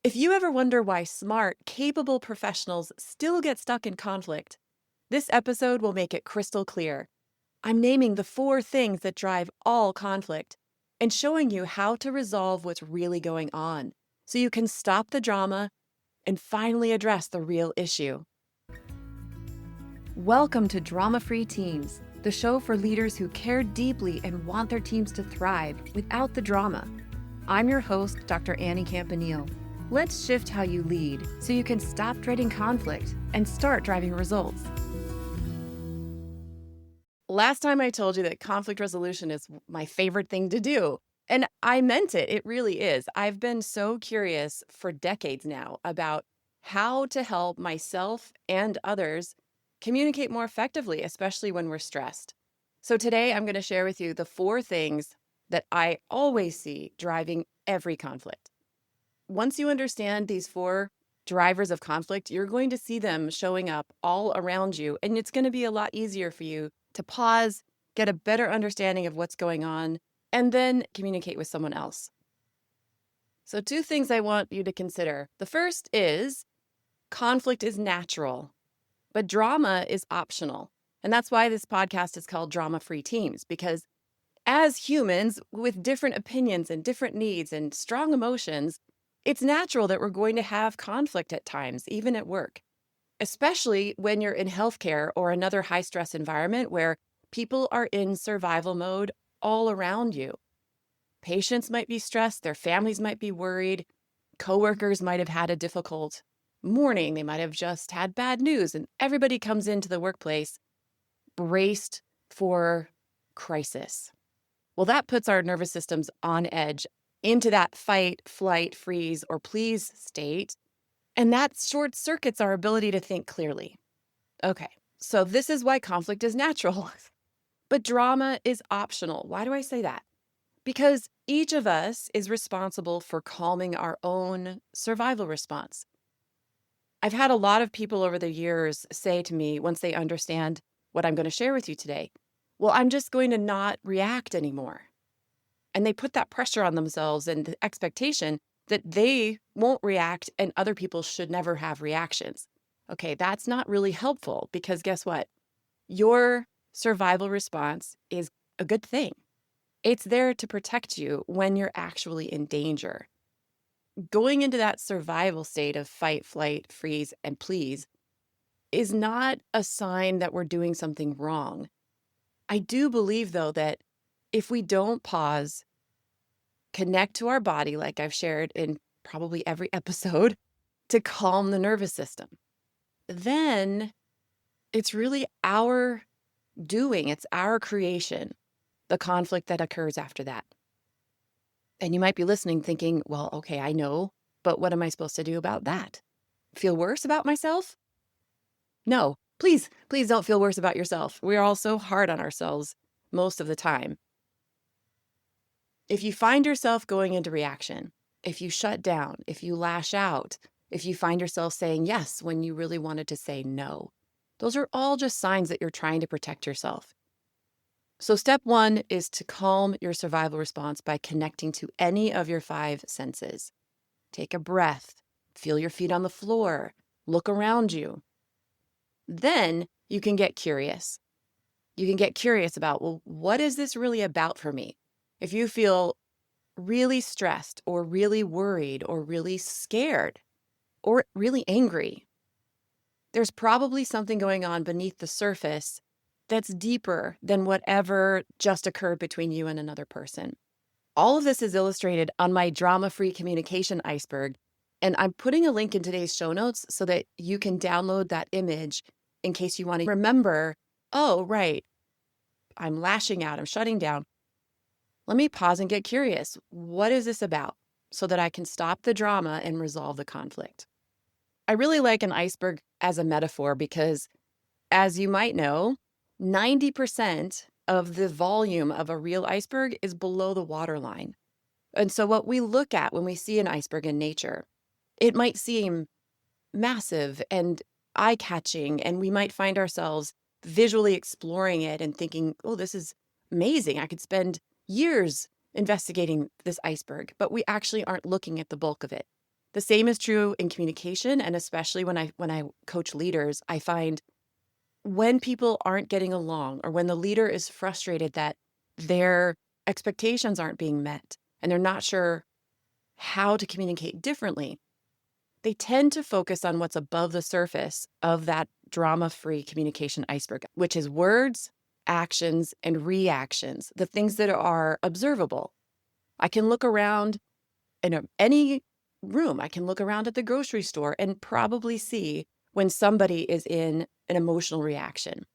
If you ever wonder why smart, capable professionals still get stuck in conflict, this episode will make it crystal clear. I'm naming the 4 things that drive all conflict and showing you how to resolve what's really going on so you can stop the drama and finally address the real issue. Welcome to Drama-Free Teams, the show for leaders who care deeply and want their teams to thrive without the drama. I'm your host, Dr. Annie Campanile. Let's shift how you lead so you can stop dreading conflict and start driving results. Last time I told you that conflict resolution is my favorite thing to do, and I meant it. It really is. I've been so curious for decades now about how to help myself and others communicate more effectively, especially when we're stressed. So today I'm going to share with you the 4 things that I always see driving every conflict. Once you understand these 4 drivers of conflict, you're going to see them showing up all around you, and it's going to be a lot easier for you to pause, get a better understanding of what's going on, and then communicate with someone else. So 2 things I want you to consider. The first is conflict is natural, but drama is optional. And that's why this podcast is called Drama-Free Teams, because as humans with different opinions and different needs and strong emotions, it's natural that we're going to have conflict at times, even at work, especially when you're in healthcare or another high-stress environment where people are in survival mode all around you. Patients might be stressed, their families might be worried, coworkers might have had a difficult morning, they might have just had bad news, and everybody comes into the workplace braced for crisis. Well, that puts our nervous systems on edge into that fight, flight, freeze, or please state, and that short circuits our ability to think clearly. Okay, so this is why conflict is natural, but drama is optional. Why do I say that? Because each of us is responsible for calming our own survival response. I've had a lot of people over the years say to me, once they understand what I'm going to share with you today, well, I'm just going to not react anymore. And they put that pressure on themselves and the expectation that they won't react and other people should never have reactions. Okay, that's not really helpful because guess what? Your survival response is a good thing. It's there to protect you when you're actually in danger. Going into that survival state of fight, flight, freeze, and please is not a sign that we're doing something wrong. I do believe, though, that if we don't pause, connect to our body, like I've shared in probably every episode, to calm the nervous system, then it's really our doing, it's our creation, the conflict that occurs after that. And you might be listening thinking, well, okay, I know, but what am I supposed to do about that? Feel worse about myself? No, please don't feel worse about yourself. We're all so hard on ourselves most of the time. If you find yourself going into reaction, if you shut down, if you lash out, if you find yourself saying yes when you really wanted to say no, those are all just signs that you're trying to protect yourself. So step 1 is to calm your survival response by connecting to any of your 5 senses. Take a breath, feel your feet on the floor, look around you. Then you can get curious. You can get curious about, well, what is this really about for me? If you feel really stressed or really worried or really scared or really angry, there's probably something going on beneath the surface that's deeper than whatever just occurred between you and another person. All of this is illustrated on my drama-free communication iceberg, and I'm putting a link in today's show notes so that you can download that image in case you want to remember, oh, right, I'm lashing out, I'm shutting down. Let me pause and get curious. What is this about? So that I can stop the drama and resolve the conflict. I really like an iceberg as a metaphor because, as you might know, 90% of the volume of a real iceberg is below the waterline. And so what we look at when we see an iceberg in nature, it might seem massive and eye-catching, and we might find ourselves visually exploring it and thinking, oh, this is amazing. I could spend years investigating this iceberg, but we actually aren't looking at the bulk of it. The same is true in communication, and especially when I coach leaders, I find when people aren't getting along or when the leader is frustrated that their expectations aren't being met and they're not sure how to communicate differently, they tend to focus on what's above the surface of that drama-free communication iceberg, which is words, actions, and reactions, the things that are observable. I can look around in any room. I can look around at the grocery store and probably see when somebody is in an emotional reaction.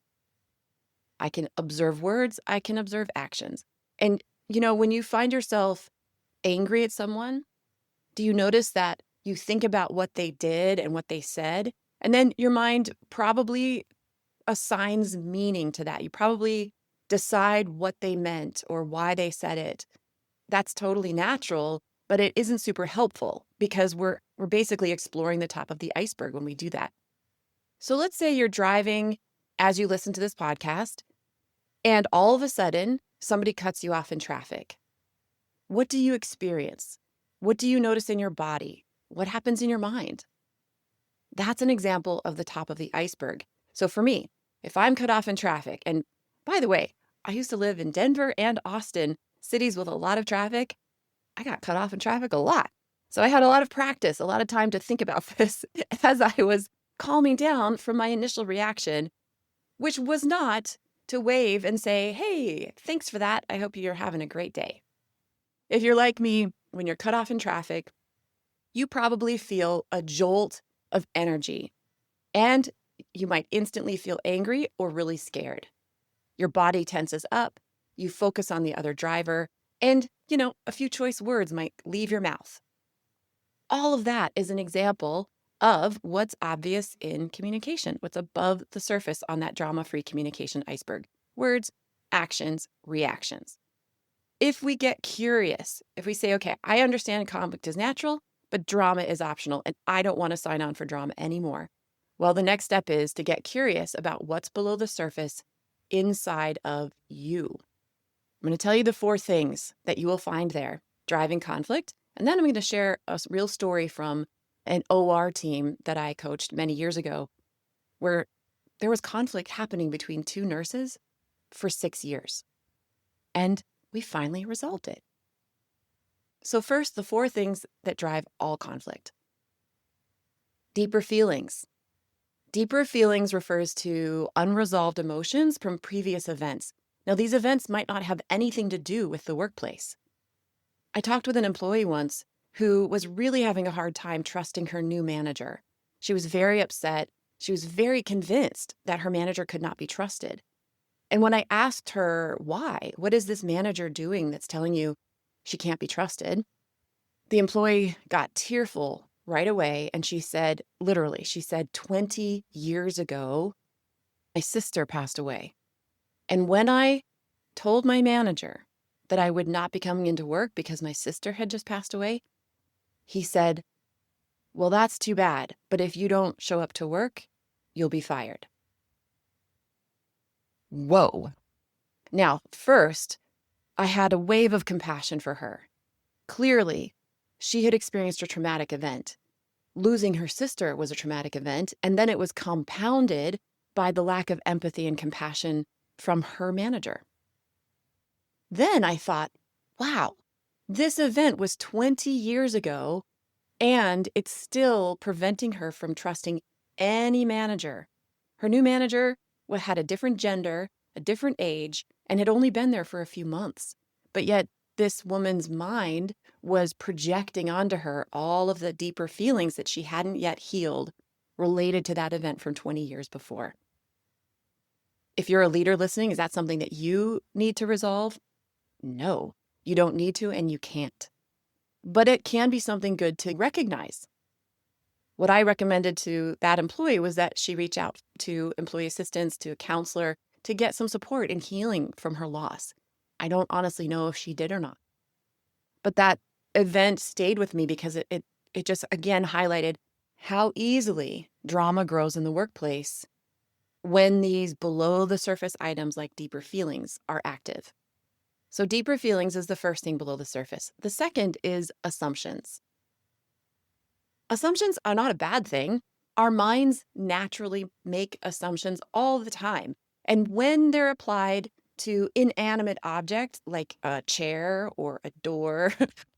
I can observe words, I can observe actions. And, when you find yourself angry at someone, do you notice that you think about what they did and what they said? And then your mind probably assigns meaning to that. You probably decide what they meant or why they said it. That's totally natural, but it isn't super helpful because we're basically exploring the top of the iceberg when we do that. So let's say you're driving as you listen to this podcast, and all of a sudden, somebody cuts you off in traffic. What do you experience? What do you notice in your body? What happens in your mind? That's an example of the top of the iceberg. So for me, if I'm cut off in traffic, and by the way, I used to live in Denver and Austin, cities with a lot of traffic. I got cut off in traffic a lot. So I had a lot of practice, a lot of time to think about this as I was calming down from my initial reaction, which was not to wave and say, hey, thanks for that. I hope you're having a great day. If you're like me, when you're cut off in traffic, you probably feel a jolt of energy, and you might instantly feel angry or really scared. Your body tenses up, you focus on the other driver, and, a few choice words might leave your mouth. All of that is an example of what's obvious in communication, what's above the surface on that drama-free communication iceberg. Words, actions, reactions. If we get curious, if we say, okay, I understand conflict is natural, but drama is optional, and I don't want to sign on for drama anymore. Well, the next step is to get curious about what's below the surface inside of you. I'm going to tell you the 4 things that you will find there driving conflict. And then I'm going to share a real story from an OR team that I coached many years ago, where there was conflict happening between 2 nurses for 6 years. And we finally resolved it. So first, the 4 things that drive all conflict. Deeper feelings. Deeper feelings refers to unresolved emotions from previous events. Now, these events might not have anything to do with the workplace. I talked with an employee once who was really having a hard time trusting her new manager. She was very upset. She was very convinced that her manager could not be trusted. And when I asked her why, what is this manager doing that's telling you she can't be trusted? The employee got tearful right away. And she said, literally, 20 years ago, my sister passed away. And when I told my manager that I would not be coming into work because my sister had just passed away, he said, well, that's too bad. But if you don't show up to work, you'll be fired. Whoa. Now, first, I had a wave of compassion for her. Clearly, she had experienced a traumatic event. Losing her sister was a traumatic event, and then it was compounded by the lack of empathy and compassion from her manager. Then I thought, wow, this event was 20 years ago, and it's still preventing her from trusting any manager. Her new manager had a different gender, a different age, and had only been there for a few months. But yet this woman's mind was projecting onto her all of the deeper feelings that she hadn't yet healed related to that event from 20 years before. If you're a leader listening, is that something that you need to resolve? No, you don't need to, and you can't. But it can be something good to recognize. What I recommended to that employee was that she reach out to employee assistants, to a counselor, to get some support in healing from her loss. I don't honestly know if she did or not. But that event stayed with me because it just, again, highlighted how easily drama grows in the workplace when these below the surface items like deeper feelings are active. So deeper feelings is the first thing below the surface. The second is assumptions. Assumptions are not a bad thing. Our minds naturally make assumptions all the time. And when they're applied to inanimate objects like a chair or a door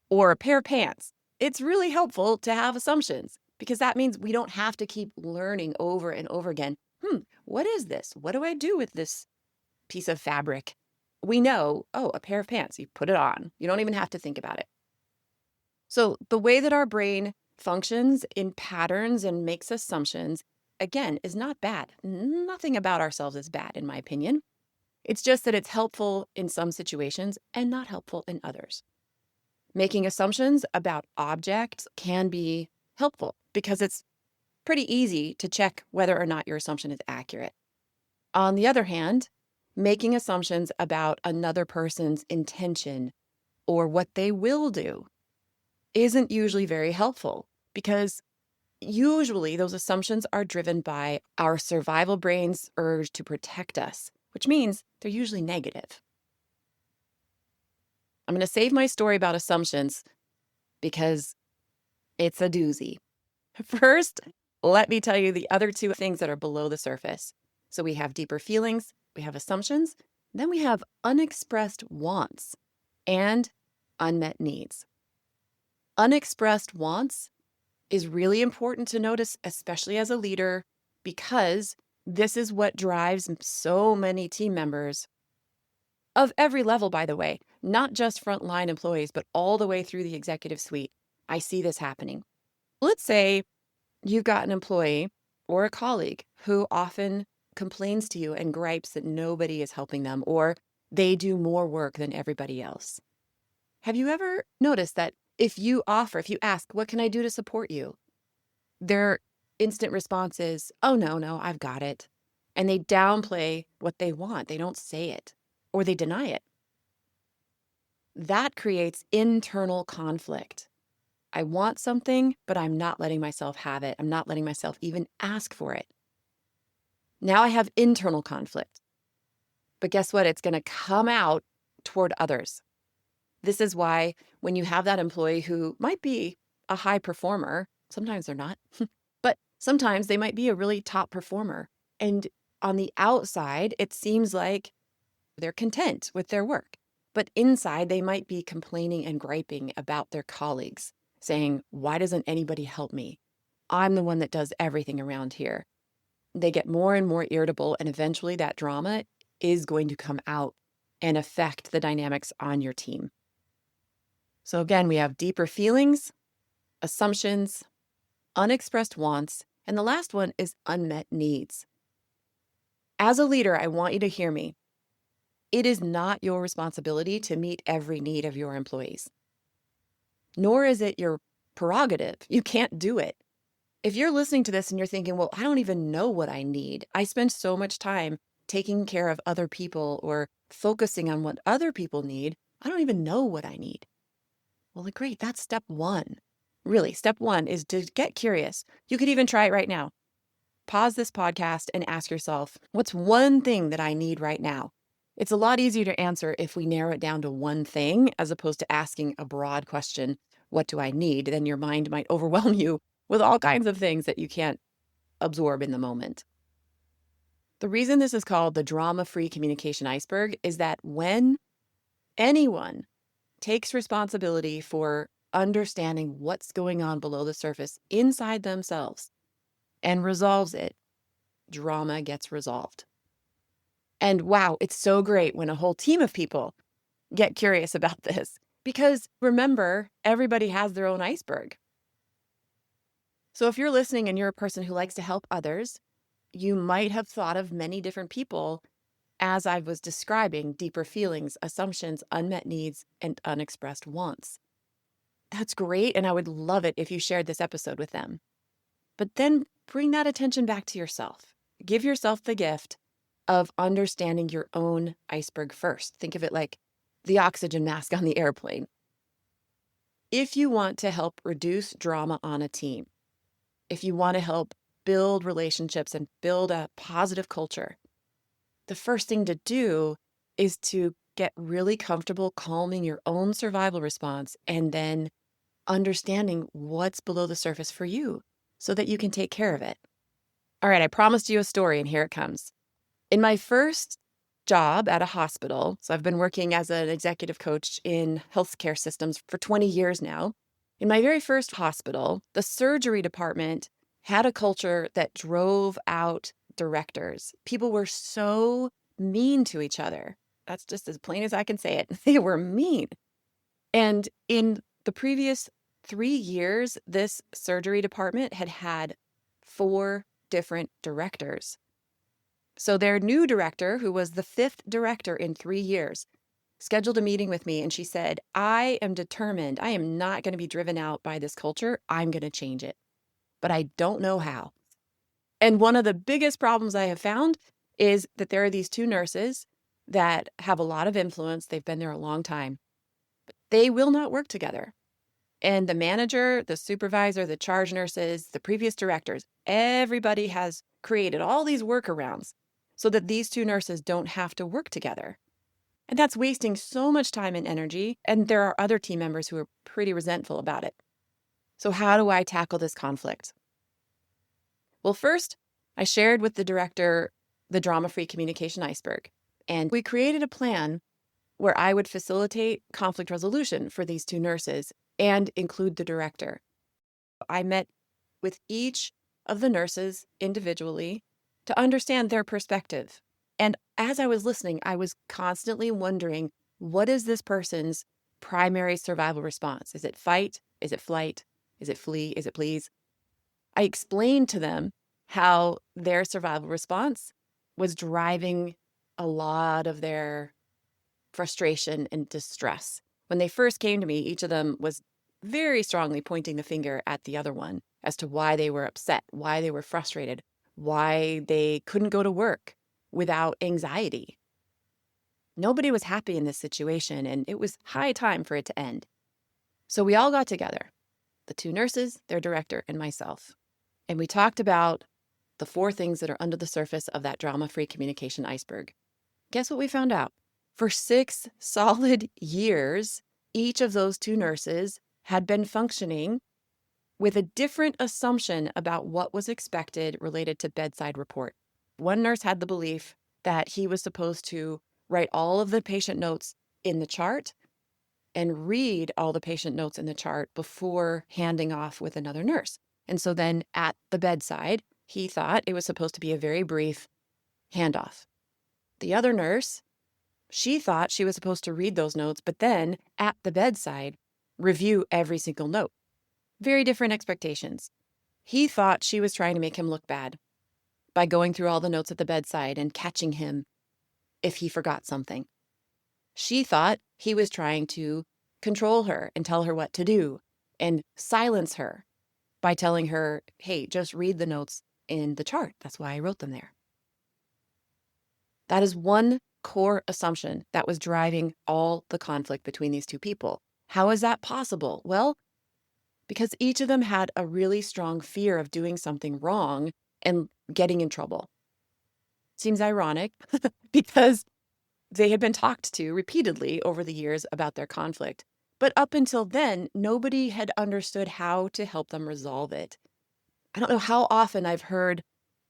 or a pair of pants, it's really helpful to have assumptions because that means we don't have to keep learning over and over again. What is this? What do I do with this piece of fabric? We know, oh, a pair of pants, you put it on. You don't even have to think about it. So the way that our brain functions in patterns and makes assumptions, again, is not bad. Nothing about ourselves is bad, in my opinion. It's just that it's helpful in some situations and not helpful in others. Making assumptions about objects can be helpful because it's pretty easy to check whether or not your assumption is accurate. On the other hand, making assumptions about another person's intention or what they will do isn't usually very helpful because usually those assumptions are driven by our survival brain's urge to protect us, which means they're usually negative. I'm going to save my story about assumptions because it's a doozy. First, let me tell you the other two things that are below the surface. So we have deeper feelings, we have assumptions, then we have unexpressed wants and unmet needs. Unexpressed wants is really important to notice, especially as a leader, because this is what drives so many team members of every level, by the way, not just frontline employees, but all the way through the executive suite. I see this happening. Let's say you've got an employee or a colleague who often complains to you and gripes that nobody is helping them or they do more work than everybody else. Have you ever noticed that if you ask, what can I do to support you? Their instant response is, oh, no, I've got it. And they downplay what they want. They don't say it or they deny it. That creates internal conflict. I want something, but I'm not letting myself have it. I'm not letting myself even ask for it. Now I have internal conflict. But guess what? It's going to come out toward others. This is why when you have that employee who might be a high performer, sometimes they're not, but sometimes they might be a really top performer. And on the outside, it seems like they're content with their work. But inside, they might be complaining and griping about their colleagues, saying, why doesn't anybody help me? I'm the one that does everything around here. They get more and more irritable, and eventually that drama is going to come out and affect the dynamics on your team. So again, we have deeper feelings, assumptions, unexpressed wants, and the last one is unmet needs. As a leader, I want you to hear me. It is not your responsibility to meet every need of your employees, nor is it your prerogative. You can't do it. If you're listening to this and you're thinking, well, I don't even know what I need. I spend so much time taking care of other people or focusing on what other people need. I don't even know what I need. Well, great. That's step one. Really, step one is to get curious. You could even try it right now. Pause this podcast and ask yourself, what's one thing that I need right now? It's a lot easier to answer if we narrow it down to one thing as opposed to asking a broad question, what do I need? Then your mind might overwhelm you with all kinds of things that you can't absorb in the moment. The reason this is called the drama-free communication iceberg is that when anyone takes responsibility for understanding what's going on below the surface inside themselves and resolves it, drama gets resolved. And wow, it's so great when a whole team of people get curious about this because remember, everybody has their own iceberg. So if you're listening and you're a person who likes to help others, you might have thought of many different people as I was describing deeper feelings, assumptions, unmet needs, and unexpressed wants. That's great, and I would love it if you shared this episode with them. But then bring that attention back to yourself. Give yourself the gift of understanding your own iceberg first. Think of it like the oxygen mask on the airplane. If you want to help reduce drama on a team, if you want to help build relationships and build a positive culture, the first thing to do is to get really comfortable calming your own survival response and then understanding what's below the surface for you so that you can take care of it. All right, I promised you a story, and here it comes. In my first job at a hospital, so I've been working as an executive coach in healthcare systems for 20 years now. In my very first hospital, the surgery department had a culture that drove out directors. People were so mean to each other. That's just as plain as I can say it. They were mean. And in the previous 3 years, this surgery department had had 4 different directors. So their new director, who was the 5th director in 3 years, scheduled a meeting with me, and she said, I am determined. I am not going to be driven out by this culture. I'm going to change it, but I don't know how. And one of the biggest problems I have found is that there are these 2 nurses that have a lot of influence. They've been there a long time, but they will not work together. And the manager, the supervisor, the charge nurses, the previous directors, everybody has created all these workarounds so that these 2 nurses don't have to work together. And that's wasting so much time and energy. And there are other team members who are pretty resentful about it. So how do I tackle this conflict? Well, first, I shared with the director the drama-free communication iceberg. And we created a plan where I would facilitate conflict resolution for these 2 nurses and include the director. I met with each of the nurses individually to understand their perspective. And as I was listening, I was constantly wondering, what is this person's primary survival response? Is it fight? Is it flight? Is it flee? Is it please? I explained to them how their survival response was driving a lot of their frustration and distress. When they first came to me, each of them was very strongly pointing the finger at the other one as to why they were upset, why they were frustrated, why they couldn't go to work without anxiety. Nobody was happy in this situation, and it was high time for it to end. So we all got together, the 2 nurses, their director, and myself, and we talked about the 4 things that are under the surface of that drama-free communication iceberg. Guess what we found out? For 6 solid years, each of those 2 nurses had been functioning with a different assumption about what was expected related to bedside report. One nurse had the belief that he was supposed to write all of the patient notes in the chart and read all the patient notes in the chart before handing off with another nurse. And so then at the bedside, he thought it was supposed to be a very brief handoff. The other nurse, she thought she was supposed to read those notes, but then at the bedside, review every single note. Very different expectations. He thought she was trying to make him look bad by going through all the notes at the bedside and catching him if he forgot something. She thought he was trying to control her and tell her what to do and silence her by telling her, hey, just read the notes in the chart. That's why I wrote them there. That is one core assumption that was driving all the conflict between these 2 people. How is that possible? Well, because each of them had a really strong fear of doing something wrong and getting in trouble. Seems ironic because they had been talked to repeatedly over the years about their conflict. But up until then, nobody had understood how to help them resolve it. I don't know how often I've heard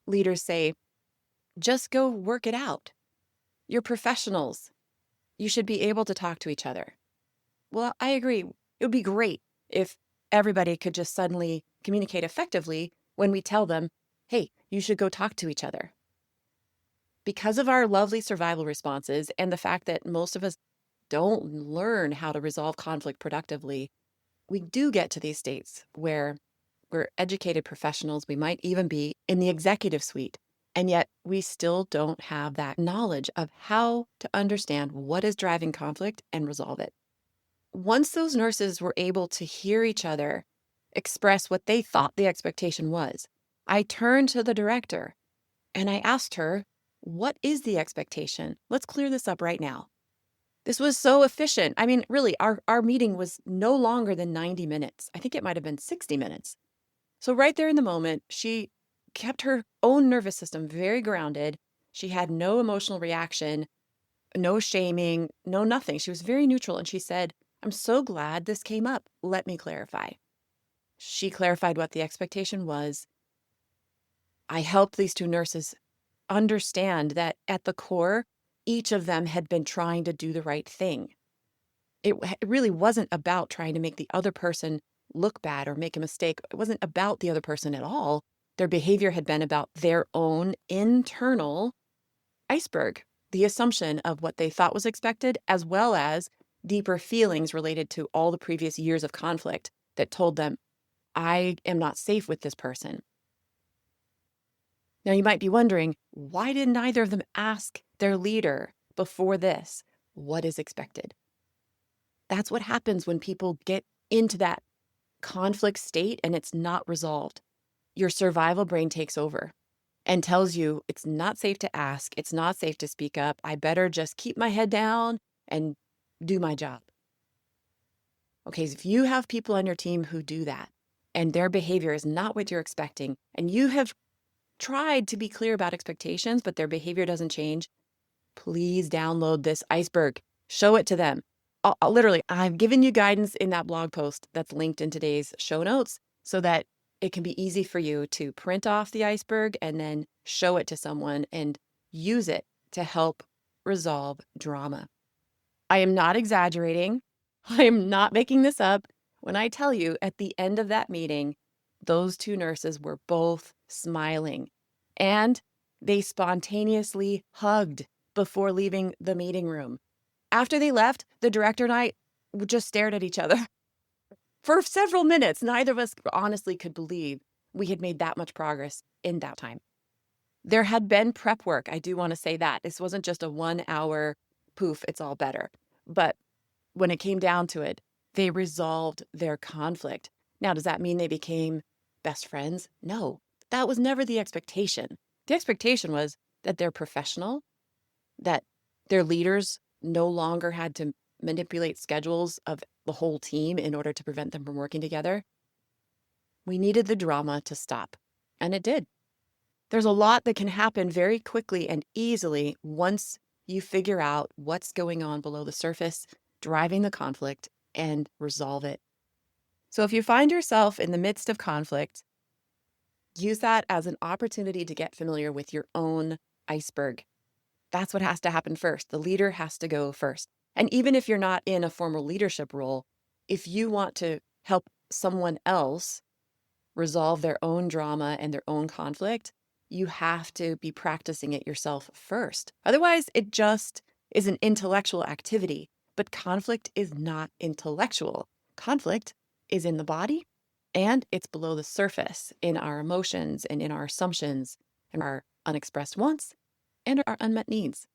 leaders say, just go work it out. You're professionals. You should be able to talk to each other. Well, I agree. It would be great if everybody could just suddenly communicate effectively when we tell them, hey, you should go talk to each other. Because of our lovely survival responses and the fact that most of us don't learn how to resolve conflict productively, we do get to these states where we're educated professionals. We might even be in the executive suite, and yet we still don't have that knowledge of how to understand what is driving conflict and resolve it. Once those nurses were able to hear each other express what they thought the expectation was, I turned to the director and I asked her, what is the expectation? Let's clear this up right now. This was so efficient. I mean, really, our meeting was no longer than 90 minutes. I think it might have been 60 minutes. So right there in the moment, she kept her own nervous system very grounded. She had no emotional reaction, no shaming, no nothing. She was very neutral. And she said, I'm so glad this came up. Let me clarify. She clarified what the expectation was. I helped these two nurses understand that at the core, each of them had been trying to do the right thing. It really wasn't about trying to make the other person look bad or make a mistake. It wasn't about the other person at all. Their behavior had been about their own internal iceberg, the assumption of what they thought was expected, as well as deeper feelings related to all the previous years of conflict that told them, I am not safe with this person. Now, you might be wondering, why did neither of them ask their leader before this what is expected? That's what happens when people get into that conflict state and it's not resolved. Your survival brain takes over and tells you it's not safe to ask, it's not safe to speak up. I better just keep my head down and do my job. Okay, so if you have people on your team who do that and their behavior is not what you're expecting, and you have tried to be clear about expectations, but their behavior doesn't change, please download this iceberg. Show it to them. Literally, I've given you guidance in that blog post that's linked in today's show notes so that it can be easy for you to print off the iceberg and then show it to someone and use it to help resolve drama. I am not exaggerating. I am not making this up when I tell you at the end of that meeting, those two nurses were both smiling and they spontaneously hugged before leaving the meeting room. After they left, the director and I just stared at each other for several minutes. Neither of us honestly could believe we had made that much progress in that time. There had been prep work. I do want to say that. This wasn't just a 1 hour poof, it's all better. But when it came down to it, they resolved their conflict. Now, does that mean they became best friends? No, that was never the expectation. The expectation was that they're professional, that their leaders no longer had to manipulate schedules of the whole team in order to prevent them from working together. We needed the drama to stop, and it did. There's a lot that can happen very quickly and easily once you figure out what's going on below the surface, driving the conflict, and resolve it. So if you find yourself in the midst of conflict, use that as an opportunity to get familiar with your own iceberg. That's what has to happen first. The leader has to go first. And even if you're not in a formal leadership role, if you want to help someone else resolve their own drama and their own conflict, you have to be practicing it yourself first. Otherwise, it just is an intellectual activity. But conflict is not intellectual. Conflict is in the body and it's below the surface in our emotions and in our assumptions and our unexpressed wants and our unmet needs.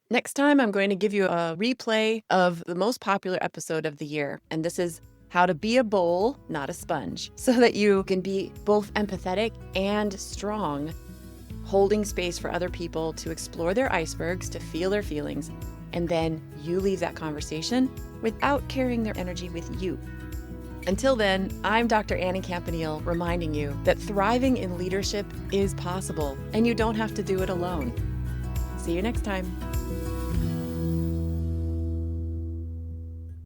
Next time, I'm going to give you a replay of the most popular episode of the year. And this is how to be a bowl, not a sponge, so that you can be both empathetic and strong, holding space for other people to explore their icebergs, to feel their feelings, and then you leave that conversation without carrying their energy with you. Until then, I'm Dr. Annie Campanile reminding you that thriving in leadership is possible and you don't have to do it alone. See you next time.